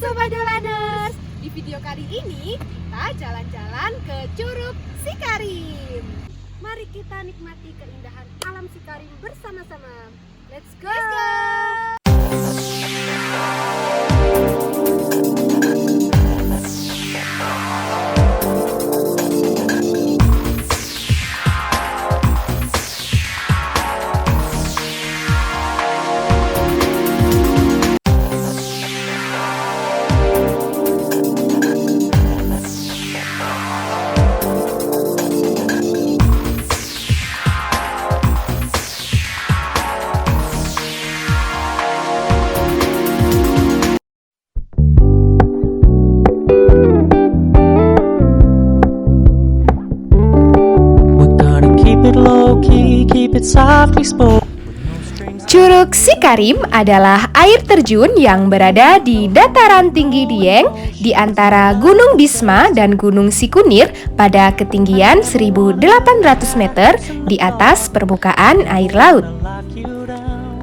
Sobat Jalaners, di video kali ini kita jalan-jalan ke Curug Sikarim. Mari kita nikmati keindahan alam Sikarim bersama-sama. Let's go! Curug Sikarim adalah air terjun yang berada di dataran tinggi Dieng di antara Gunung Bisma dan Gunung Sikunir pada ketinggian 1.800 meter di atas permukaan air laut.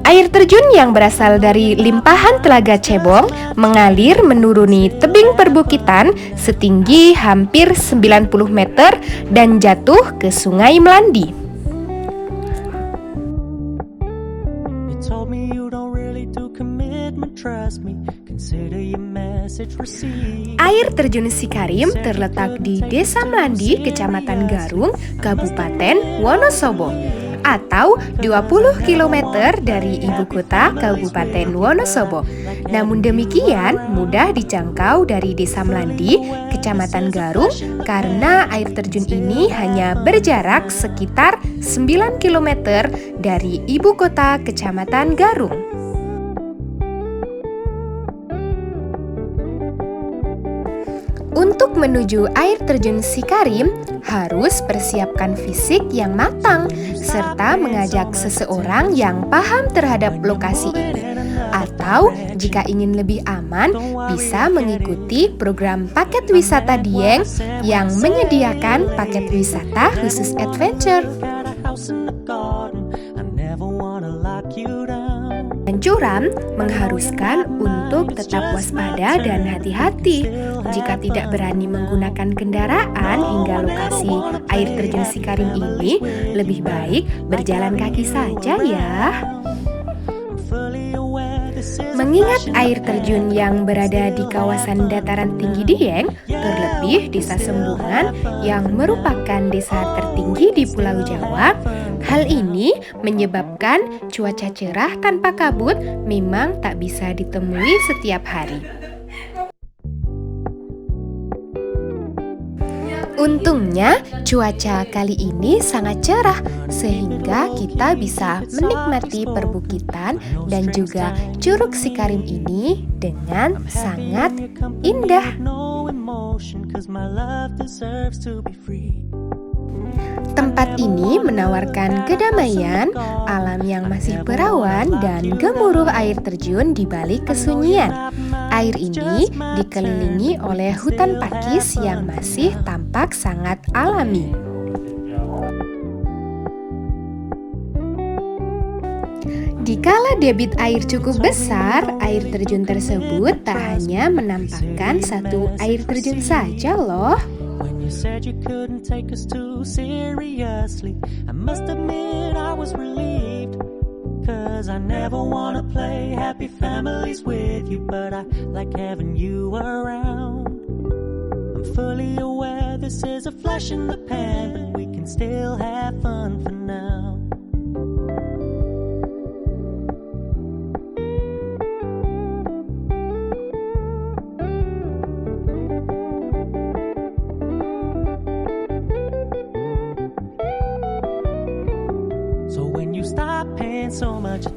Air terjun yang berasal dari limpahan Telaga Cebong mengalir menuruni tebing perbukitan setinggi hampir 90 meter dan jatuh ke Sungai Melandi. Air terjun Sikarim terletak di Desa Melandi, Kecamatan Garung, Kabupaten Wonosobo, atau 20 km dari ibu kota Kabupaten Wonosobo. Namun demikian, mudah dijangkau dari Desa Melandi, Kecamatan Garung, karena air terjun ini hanya berjarak sekitar 9 km dari ibu kota Kecamatan Garung. Untuk menuju air terjun Sikarim, harus persiapkan fisik yang matang, serta mengajak seseorang yang paham terhadap lokasi ini. Atau jika ingin lebih aman, bisa mengikuti program paket wisata Dieng yang menyediakan paket wisata khusus adventure. Anjuran mengharuskan untuk tetap waspada dan hati-hati. Jika tidak berani menggunakan kendaraan hingga lokasi air terjun Sikarim ini, lebih baik berjalan kaki saja ya. Mengingat air terjun yang berada di kawasan dataran tinggi Dieng, terlebih Desa Sembungan yang merupakan desa tertinggi di Pulau Jawa, hal ini menyebabkan cuaca cerah tanpa kabut memang tak bisa ditemui setiap hari. Untungnya, cuaca kali ini sangat cerah sehingga kita bisa menikmati perbukitan dan juga Curug Sikarim ini dengan sangat indah. Tempat ini menawarkan kedamaian, alam yang masih berawan, dan gemuruh air terjun di balik kesunyian. Air ini dikelilingi oleh hutan pakis yang masih tampak sangat alami. Dikala debit air cukup besar, air terjun tersebut tak hanya menampakkan satu air terjun saja loh. Said you couldn't take us too seriously. I must admit I was relieved, 'cause I never wanna play happy families with you, but I like having you around. I'm fully aware this is a flash in the pan, but we can still have fun for now.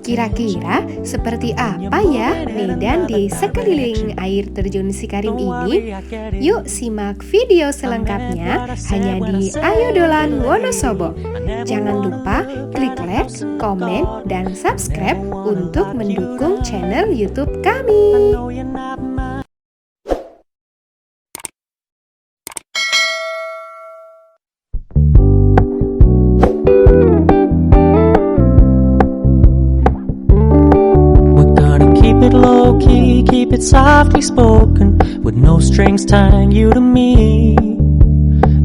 Kira-kira seperti apa ya medan di sekeliling air terjun Sikarim ini? Yuk simak video selengkapnya hanya di Ayo Dolan Wonosobo. Jangan lupa klik like, komen, dan subscribe untuk mendukung channel YouTube kami. it low key, keep it softly spoken, with no strings tying you to me.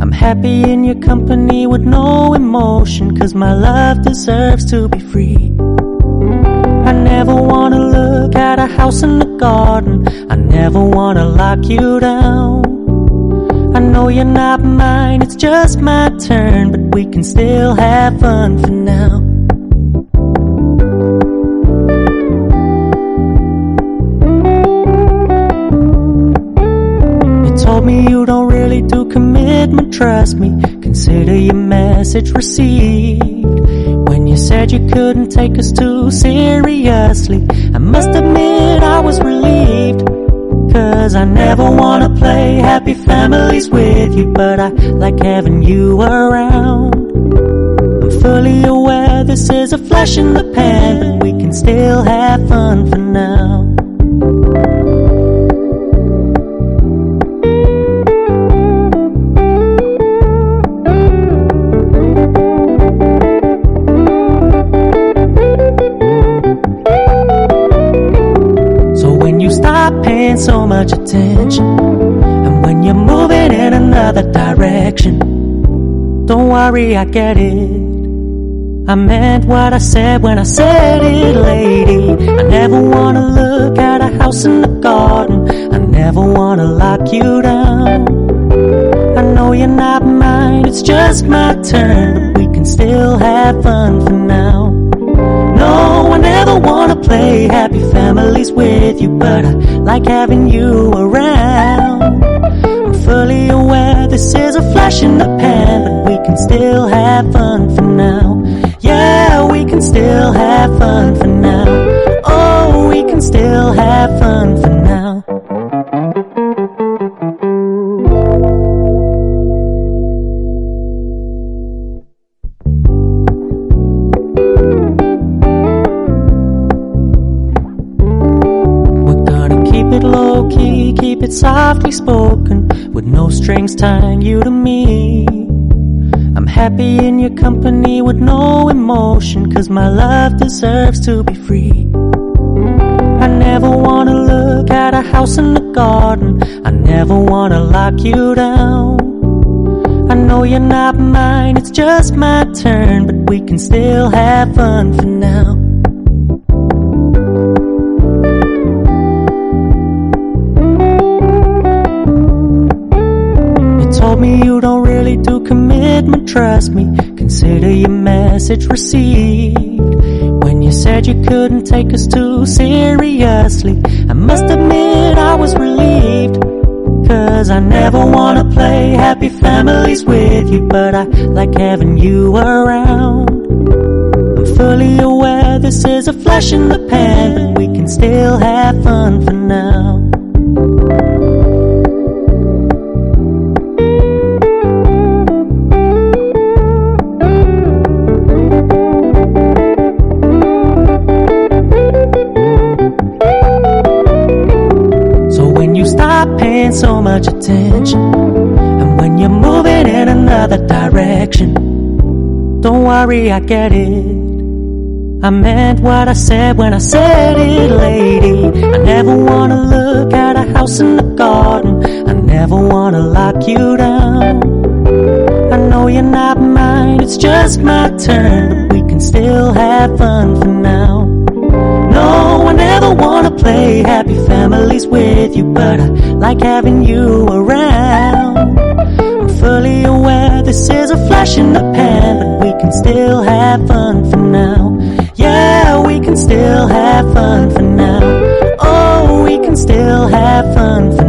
I'm happy in your company with no emotion, 'cause my love deserves to be free. I never wanna look at a house in the garden, I never wanna lock you down. I know you're not mine, it's just my turn, but we can still have fun for now. You told me you don't really do commitment, trust me, consider your message received. When you said you couldn't take us too seriously, I must admit I was relieved. 'Cause I never wanna play happy families with you, but I like having you around. I'm fully aware this is a flash in the pan, but we can still have fun for now. Paying so much attention, and when you're moving in another direction, don't worry, I get it. I meant what I said when I said it, lady. I never wanna look at a house in the garden, I never wanna lock you down. I know you're not mine, it's just my turn, but we can still have fun for now. No, I never wanna play happy families with you, but I like having you around. I'm fully aware this is a flash in the pan, but we can still have fun for now. Yeah, we can still have fun for now. Oh, we can still have fun for now. Low key, keep it softly spoken, with no strings tying you to me. I'm happy in your company with no emotion, 'cause my love deserves to be free. I never wanna look at a house in the garden, I never wanna lock you down. I know you're not mine, it's just my turn, but we can still have fun for now. Told me you don't really do commitment, trust me, consider your message received. When you said you couldn't take us too seriously, I must admit I was relieved. 'Cause I never wanna play happy families with you, but I like having you around. I'm fully aware this is a flash in the pan, but we can still have fun for now. Paying so much attention, and when you're moving in another direction, don't worry, I get it. I meant what I said when I said it, lady. I never wanna look at a house in the garden, I never wanna lock you down. I know you're not mine, it's just my turn, but we can still have fun for now. No, I never wanna play happy families with you, but I like having you around. I'm fully aware this is a flash in the pan, but we can still have fun for now. Yeah, we can still have fun for now. Oh, we can still have fun for now.